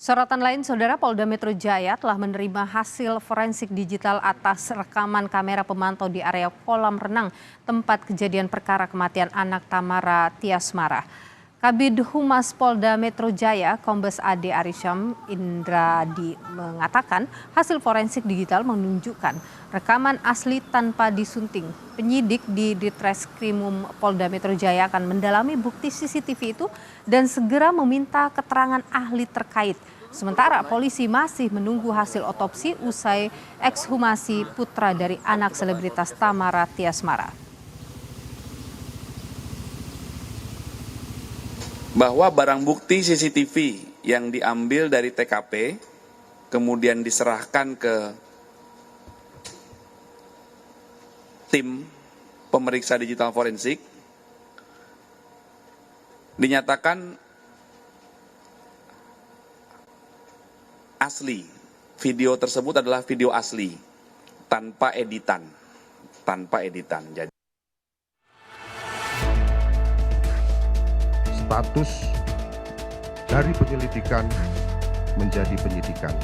Sorotan lain, Saudara, Polda Metro Jaya telah menerima hasil forensik digital atas rekaman kamera pemantau di area kolam renang tempat kejadian perkara kematian anak Tamara Tiasmara. Kabid Humas Polda Metro Jaya, Kombes Ade Arisham Indradi mengatakan hasil forensik digital menunjukkan rekaman asli tanpa disunting. Penyidik di Ditreskrimum Polda Metro Jaya akan mendalami bukti CCTV itu dan segera meminta keterangan ahli terkait. Sementara polisi masih menunggu hasil otopsi usai ekshumasi putra dari anak selebritas Tamara Tiasmara. Bahwa barang bukti CCTV yang diambil dari TKP kemudian diserahkan ke tim pemeriksa digital forensik dinyatakan asli. Video tersebut adalah video asli tanpa editan. Jadi status dari penyelidikan menjadi penyidikan.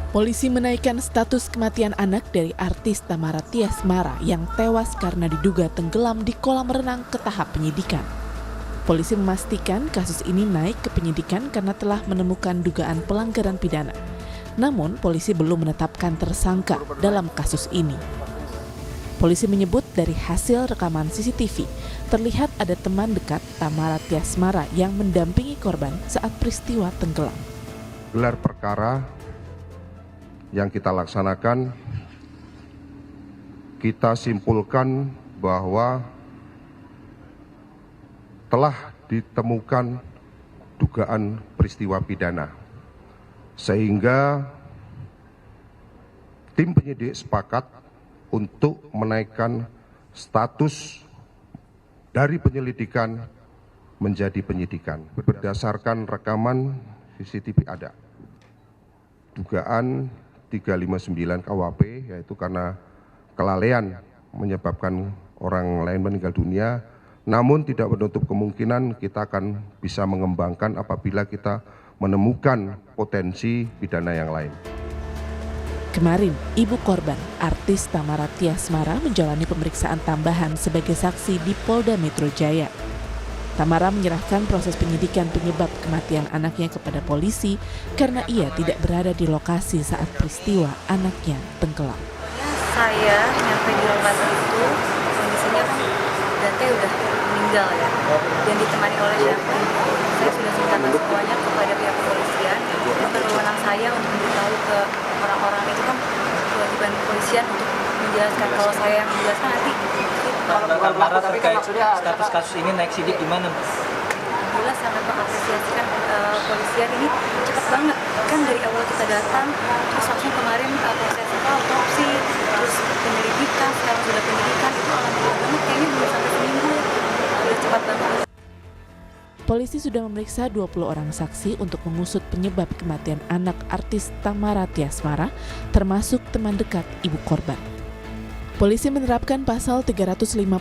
Polisi menaikkan status kematian anak dari artis Tamara Tiasmara yang tewas karena diduga tenggelam di kolam renang ke tahap penyidikan. Polisi memastikan kasus ini naik ke penyidikan karena telah menemukan dugaan pelanggaran pidana. Namun, polisi belum menetapkan tersangka dalam kasus ini. Polisi menyebut dari hasil rekaman CCTV, terlihat ada teman dekat Tamara Tiasmara yang mendampingi korban saat peristiwa tenggelam. Gelar perkara yang kita laksanakan, kita simpulkan bahwa telah ditemukan dugaan peristiwa pidana, sehingga tim penyidik sepakat untuk menaikkan status dari penyelidikan menjadi penyidikan. Berdasarkan rekaman CCTV ada dugaan 359 KUHP, yaitu karena kelalaian menyebabkan orang lain meninggal dunia, namun tidak menutup kemungkinan kita akan bisa mengembangkan apabila kita menemukan potensi pidana yang lain. Kemarin, ibu korban, artis Tamara Tiasmara menjalani pemeriksaan tambahan sebagai saksi di Polda Metro Jaya. Tamara menyerahkan proses penyidikan penyebab kematian anaknya kepada polisi karena ia tidak berada di lokasi saat peristiwa anaknya tenggelam. Saya nyampe di lokasi itu, kondisinya kan Dante udah meninggal ya, dan ditemani oleh siapa? Saya sudah ceritakan semuanya kepada pihak kepolisian, dan berwenang saya untuk memberitahu ke orang-orang itu kan kewajiban kepolisian untuk menjelaskan. Kalau saya yang menjelaskan nanti Tamara terkait status kasus ini naik sidik gimana? Alhamdulillah sangat mengapresiasikan kepolisian ini cepat banget kan, dari awal kita datang terus langsung kemarin proses otopsi, terus penyelidikan, sekarang sudah penyidikan, itu alhamdulillah banget, kayaknya belum sampai seminggu ya, udah cepat banget. Polisi sudah memeriksa 20 orang saksi untuk mengusut penyebab kematian anak artis Tamara Tiasmara, termasuk teman dekat ibu korban. Polisi menerapkan pasal 359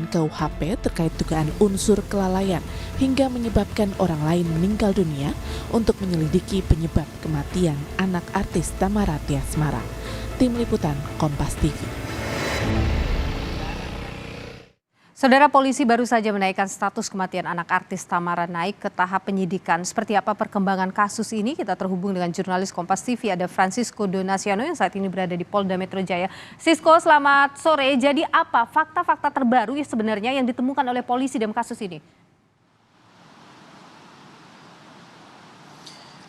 KUHP terkait dugaan unsur kelalaian hingga menyebabkan orang lain meninggal dunia untuk menyelidiki penyebab kematian anak artis Tamara Tiasmara. Tim Liputan Kompas TV. Saudara, polisi baru saja menaikkan status kematian anak artis Tamara naik ke tahap penyidikan. Seperti apa perkembangan kasus ini? Kita terhubung dengan jurnalis Kompas TV, ada Francisco Donasiano yang saat ini berada di Polda Metro Jaya. Sisko, selamat sore. Jadi apa fakta-fakta terbaru sebenarnya yang ditemukan oleh polisi dalam kasus ini?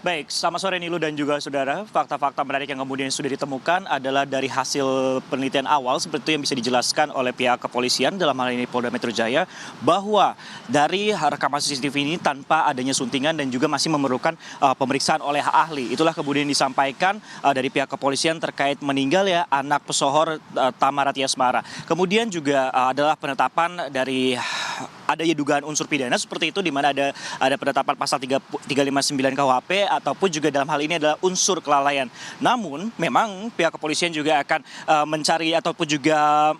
Baik, selamat sore Nilu dan juga saudara. Fakta-fakta menarik yang kemudian sudah ditemukan adalah dari hasil penelitian awal seperti itu yang bisa dijelaskan oleh pihak kepolisian dalam hal ini Polda Metro Jaya, bahwa dari rekaman CCTV ini tanpa adanya suntingan dan juga masih memerlukan pemeriksaan oleh ahli. Itulah kemudian disampaikan dari pihak kepolisian terkait meninggal ya anak pesohor Tamara Tiasmara. Kemudian juga adalah penetapan dari adanya dugaan unsur pidana seperti itu, di mana ada penetapan pasal 359 KUHP ataupun juga dalam hal ini adalah unsur kelalaian. Namun memang pihak kepolisian juga akan mencari ataupun juga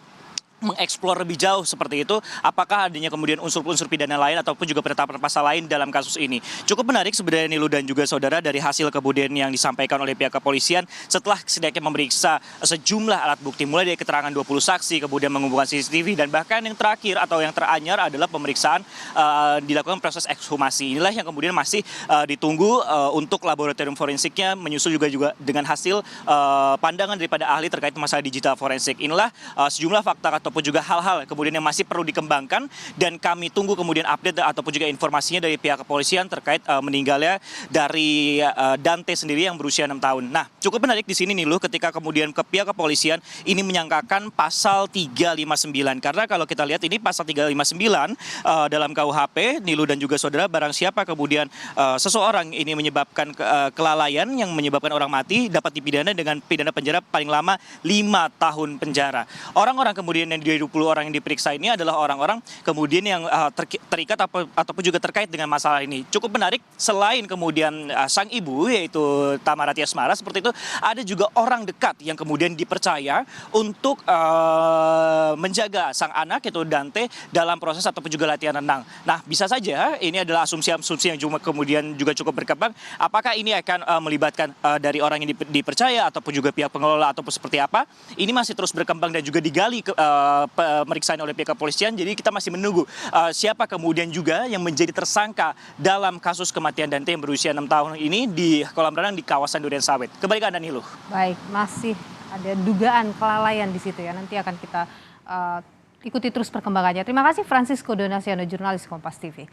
mengeksplor lebih jauh seperti itu, apakah adanya kemudian unsur-unsur pidana lain ataupun juga penetapan pasal lain dalam kasus ini. Cukup menarik sebenarnya Nilu dan juga saudara dari hasil kemudian yang disampaikan oleh pihak kepolisian setelah setidaknya memeriksa sejumlah alat bukti, mulai dari keterangan 20 saksi, kemudian mengumpulkan CCTV, dan bahkan yang terakhir atau yang teranyar adalah pemeriksaan dilakukan proses ekshumasi. Inilah yang kemudian masih ditunggu untuk laboratorium forensiknya, menyusul juga dengan hasil pandangan daripada ahli terkait masalah digital forensik. Inilah sejumlah fakta ataupun juga hal-hal kemudian yang masih perlu dikembangkan, dan kami tunggu kemudian update ataupun juga informasinya dari pihak kepolisian terkait meninggalnya dari Dante sendiri yang berusia 6 tahun. Nah, cukup menarik di sini nih loh, ketika kemudian ke pihak kepolisian ini menyangkakan pasal 359, karena kalau kita lihat ini pasal 359 dalam KUHP Nilu dan juga saudara, barang siapa kemudian seseorang ini menyebabkan kelalaian yang menyebabkan orang mati dapat dipidana dengan pidana penjara paling lama 5 tahun penjara. Orang-orang kemudian yang dari 20 orang yang diperiksa ini adalah orang-orang kemudian yang terikat ataupun juga terkait dengan masalah ini. Cukup menarik, selain kemudian sang ibu yaitu Tamara Tiasmara seperti itu, ada juga orang dekat yang kemudian dipercaya untuk menjaga sang anak yaitu Dante dalam proses ataupun juga latihan renang. Nah, bisa saja ini adalah asumsi-asumsi yang kemudian juga cukup berkembang. Apakah ini akan melibatkan dari orang yang dipercaya ataupun juga pihak pengelola ataupun seperti apa? Ini masih terus berkembang dan juga digali pemeriksaan oleh pihak kepolisian. Jadi kita masih menunggu siapa kemudian juga yang menjadi tersangka dalam kasus kematian Dante yang berusia 6 tahun ini di kolam renang di kawasan Durensawit. Kembali ke Anda Nilu. Baik, masih ada dugaan kelalaian di situ ya. Nanti akan kita ikuti terus perkembangannya. Terima kasih Francisco Donasiano, jurnalis Kompas TV.